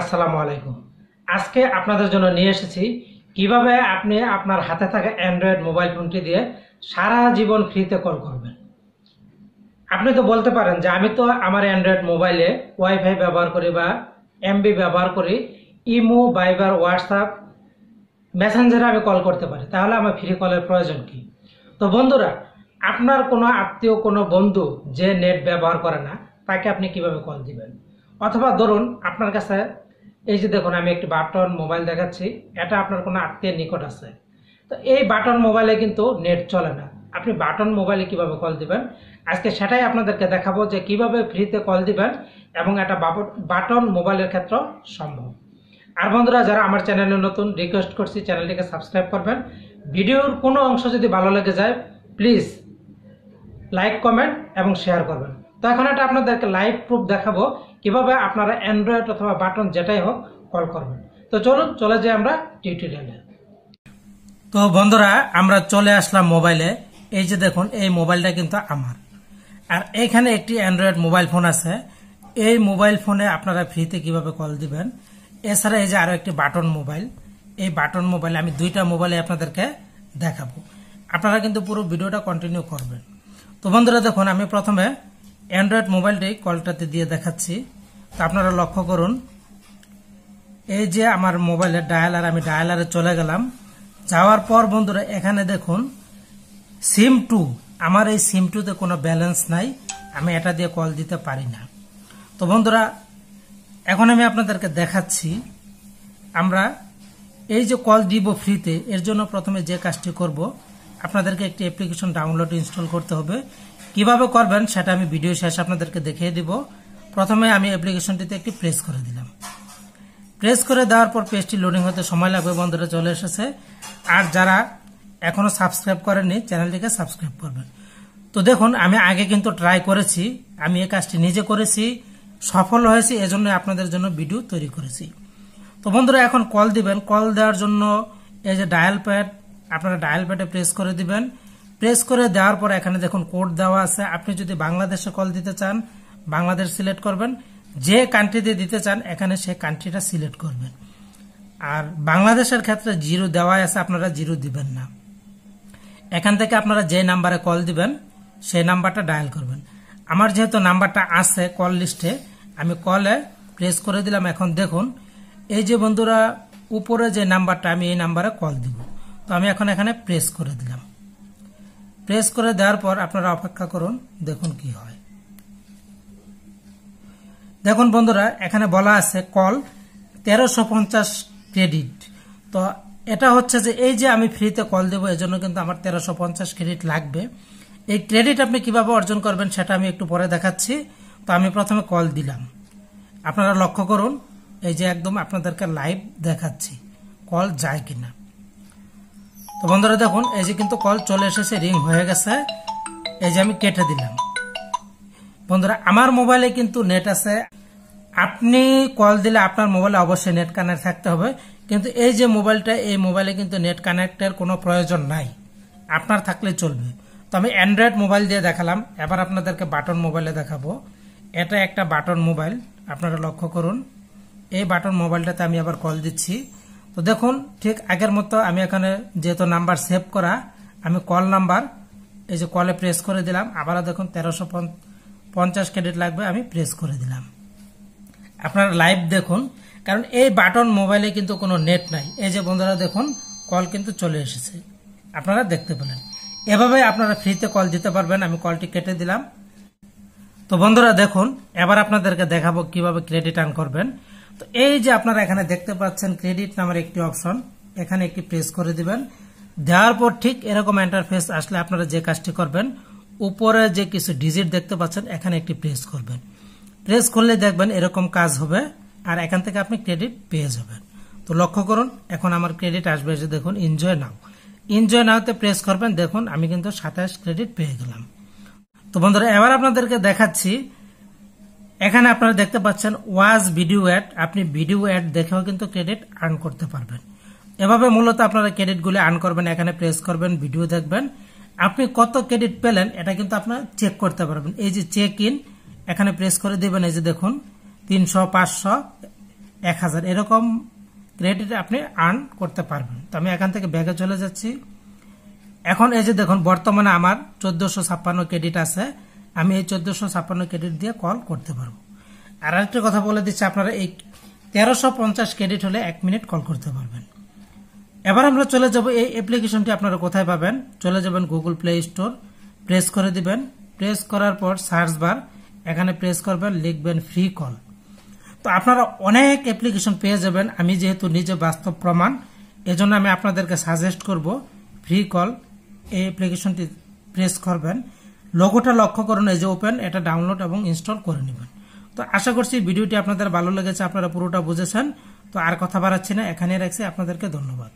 আসসালামু আলাইকুম। আজকে আপনাদের জন্য নিয়ে এসেছি কিভাবে আপনি আপনার হাতে থাকা অ্যান্ড্রয়েড মোবাইল ফোনটি দিয়ে সারা জীবন ফ্রিতে কল করবেন। আপনি তো বলতে পারেন যে আমি তো আমার অ্যান্ড্রয়েড মোবাইলে ওয়াইফাই ব্যবহার করি বা এমবি ব্যবহার করি, ইমো, ভাইবার, হোয়াটসঅ্যাপ, মেসেঞ্জারে আমি কল করতে পারি, তাহলে আমার ফ্রি কলের প্রয়োজন কি? তো বন্ধুরা, আপনার কোনো আত্মীয়, কোনো বন্ধু যে নেট ব্যবহার করে না, তাকে আপনি কিভাবে কল দিবেন? অথবা ধরুন আপনার কাছে এই যে দেখুন আমি একটি বাটন মোবাইল দেখাচ্ছি, এটা আপনার কোনো আত্মীয়ের নিকট আছে, তো এই বাটন মোবাইলে কিন্তু নেট চলে না, আপনি বাটন মোবাইলে কিভাবে কল দিবেন আজকে সেটাই আপনাদেরকে দেখাবো, যে কিভাবে ফ্রিতে কল দিবেন এবং এটা বাটন মোবাইলের ক্ষেত্রে সম্ভব। আর বন্ধুরা, যারা আমার চ্যানেলে নতুন, রিকোয়েস্ট করছি চ্যানেলটিকে সাবস্ক্রাইব করবেন। ভিডিওর কোনো অংশ যদি ভালো লেগে যায় প্লিজ লাইক, কমেন্ট এবং শেয়ার করবেন। তো এখন এটা আপনাদেরকে লাইভ প্রুফ দেখাবো কিভাবে আপনারা অ্যান্ড্রয়েড অথবা বাটন যেটাই হোক কল করবেন। তো চলুন চলে যাই আমরা টিউটোরিয়ালে। তো বন্ধুরা, আমরা চলে আসলাম মোবাইলে। এই যে দেখুন, এই মোবাইলটা কিন্তু আমার, আর এইখানে একটি অ্যান্ড্রয়েড মোবাইল ফোন আছে। এই মোবাইল ফোনে আপনারা ফ্রিতে কিভাবে কল দিবেন, এছাড়া এই যে আরো একটি বাটন মোবাইল, এই বাটন মোবাইলে আমি দুইটা মোবাইলে আপনাদেরকে দেখাবো। আপনারা কিন্তু পুরো ভিডিওটা কন্টিনিউ করবেন। তো বন্ধুরা দেখুন, আমি প্রথমে অ্যান্ড্রয়েড মোবাইলটি কলটাতে দিয়ে দেখাচ্ছি। তো আপনারা লক্ষ্য করুন, এই যে আমার মোবাইলের ডায়ালার, আমি ডায়ালারে চলে গেলাম। যাওয়ার পর বন্ধুরা এখানে দেখুন সিম 2, আমার এই সিম 2তে কোনো ব্যালেন্স নাই, আমি এটা দিয়ে কল দিতে পারি না। তো বন্ধুরা, এখন আমি আপনাদেরকে দেখাচ্ছি আমরা এই যে কল দিব ফ্রিতে, এর জন্য প্রথমে যে কাজটি করব, আপনাদেরকে একটি অ্যাপ্লিকেশন ডাউনলোড ইনস্টল করতে হবে। কিভাবে করবেন সেটা আমি ভিডিও শেষে আপনাদেরকে দেখিয়ে দিব। প্রথমে আমি অ্যাপ্লিকেশনটিতে একটি প্রেস করে দিলাম। প্রেস করে দেওয়ার পর পেজটি লোডিং হতে সময় লাগবে। বন্ধুরা চলে এসেছে। আর যারা এখনো সাবস্ক্রাইব করেননি, চ্যানেলটিকে সাবস্ক্রাইব করবেন। তো দেখুন, আমি আগে কিন্তু ট্রাই করেছি, আমি এই কাজটি নিজে করেছি, সফল হয়েছি, এজন্য আপনাদের জন্য ভিডিও তৈরি করেছি। তো বন্ধুরা, এখন কল দিবেন। কল দেওয়ার জন্য এই যে ডায়াল প্যাড, আপনারা ডায়াল প্যাডে প্রেস করে দিবেন। প্রেস করে দেওয়ার পর এখানে দেখুন কোড দেওয়া আছে। আপনি যদি বাংলাদেশে কল দিতে চান, বাংলাদেশ সিলেক্ট করবেন। যে কান্ট্রিতে দিতে চান এখানে সেই কান্ট্রিটা সিলেক্ট করবেন। আর বাংলাদেশের ক্ষেত্রে 0 দেওয়া আছে, আপনারা 0 দিবেন না। এখান থেকে আপনারা যে নাম্বারে কল দিবেন সেই নাম্বারটা ডায়াল করবেন। আমার যেহেতু নাম্বারটা আছে কল লিস্টে, আমি কলে প্রেস করে দিলাম। এখন দেখুন এই যে বন্ধুরা উপরে যে নাম্বারটা, আমি এই নাম্বারে কল দিব। তো আমি এখন এখানে প্রেস করে দিলাম। প্রেস করে দেওয়ার পর আপনারা অপেক্ষা করুন, দেখুন কি হয়। দেখুন বন্ধুরা, এখানে বলা আছে কল 1350 ক্রেডিট। তো এটা হচ্ছে যে এই যে আমি ফ্রিতে কল দেবো, এজন্য কিন্তু আমার 1350 ক্রেডিট লাগবে। এই ক্রেডিট আপনি কিভাবে অর্জন করবেন সেটা আমি একটু পরে দেখাচ্ছি। তো আমি প্রথমে কল দিলাম। আপনারা লক্ষ্য করুন, এই যে একদম আপনাদেরকে লাইভ দেখাচ্ছি কল যায় কিনা। তো বন্ধুরা দেখুন, এই যে কিন্তু কল চলে এসেছে, রিং হয়ে গেছে। এই যে আমি কেটে দিলাম। বন্ধুরা, আমার মোবাইলে কিন্তু নেট আছে। আপনি কল দিলে আপনার মোবাইলে অবশ্যই নেট কানেক্ট থাকতে হবে, কিন্তু এই যে মোবাইলটা, এই মোবাইলে কিন্তু নেট কানেক্টের কোনো প্রয়োজন নাই, আপনার থাকলে চলবে। তো আমি অ্যান্ড্রয়েড মোবাইল দিয়ে দেখালাম, এবার আপনাদেরকে বাটন মোবাইলে দেখাবো। এটা একটা বাটন মোবাইল, আপনারা লক্ষ্য করুন। এই বাটন মোবাইলটাতে আমি আবার কল দিচ্ছি। তো দেখুন ঠিক আগের মতো আমি এখানে যেহেতু নাম্বার সেভ করা, আমি কল নাম্বার এই যে কলে প্রেস করে দিলাম। আবারও দেখুন 1350 ক্রেডিট লাগবে, আমি প্রেস করে দিলাম। আপনারা লাইভ দেখুন, কারণ এই বাটন মোবাইলে কিন্তু কোনো নেট নাই। এই যে বন্ধুরা দেখুন, কল কিন্তু চলে এসেছে, আপনারা দেখতে পেলেন। এভাবে আপনারা ফ্রিতে কল দিতে পারবেন। আমি কলটি কেটে দিলাম। তো বন্ধুরা দেখুন, এবার আপনাদেরকে দেখাবো কিভাবে ক্রেডিট আর্ন করবেন। তো এই যে আপনারা এখানে দেখতে পাচ্ছেন ক্রেডিট নামের একটি অপশন, এখানে একটি প্রেস করে দিবেন। দেওয়ার পর ঠিক এরকম ইন্টারফেস আসলে আপনারা যে কাজটি করবেন, উপরে যে কিছু ডিজিট দেখতে পাচ্ছেন এখানে একটি প্রেস করবেন। প্রেস করলে দেখবেন এরকম কাজ হবে, আর এখান থেকে আপনি ক্রেডিট পেয়ে যাবেন। তো লক্ষ্য করুন, এখন আমার ক্রেডিট আসবে। যে দেখুন এনজয় নাও, এনজয় নাওতে প্রেস করবেন। দেখুন আমি কিন্তু 27 ক্রেডিট পেয়ে গেলাম। তো বন্ধুরা, এবার আপনাদেরকে দেখাচ্ছি, এখানে আপনারা দেখতে পাচ্ছেন ওয়াজ ভিডিও অ্যাড। আপনি ভিডিও অ্যাড দেখেও কিন্তু ক্রেডিট আর্ন করতে পারবেন। এভাবে মূলত আপনারা ক্রেডিটগুলো আর্ন করবেন। এখানে প্রেস করবেন, ভিডিও দেখবেন, আপনি কত ক্রেডিট পেলেন এটা কিন্তু আপনারা চেক করতে পারবেন। এই যে চেক ইন, এখানে প্রেস করে দিবেন। এই যে দেখুন 300, 500, 1000 এরকম ক্রেডিট আপনি আর্ন করতে পারবেন। তো আমি এখান থেকে ব্যাগে চলে যাচ্ছি। এখন এই যে দেখুন বর্তমানে আমার 1456 ক্রেডিট আছে, আমি এই 1456 ক্রেডিট দিয়ে কল করতে পারবো। আর আরেকটা কথা বলে দিচ্ছি, আপনারা এই 1350 ক্রেডিট হলে 1 মিনিট কল করতে পারবেন। এবার আমরা চলে যাব, এই অ্যাপ্লিকেশনটি আপনারা কোথায় পাবেন, চলে যাবেন গুগল প্লে স্টোর, প্রেস করে দিবেন, প্রেস করার পর সার্চ বার এখানে প্রেস করবেন, লিখবেন ফ্রি কল। তো আপনারা অনেক অ্যাপ্লিকেশন পেয়ে যাবেন, আমি যেহেতু নিজে বাস্তব প্রমাণ এজন্য আমি আপনাদেরকে সাজেস্ট করব ফ্রি কল এই অ্যাপ্লিকেশনটি প্রেস করবেন, লোগোটা লক্ষ্য করুন, এই যে ওপেন, এটা ডাউনলোড এবং ইনস্টল করে নেবেন। তো আশা করছি ভিডিওটি আপনাদের ভালো লেগেছে, আপনারা পুরোটা বুঝেছেন। তো আর কথা বাড়াচ্ছি না, এখানে রাখছি, আপনাদেরকে ধন্যবাদ।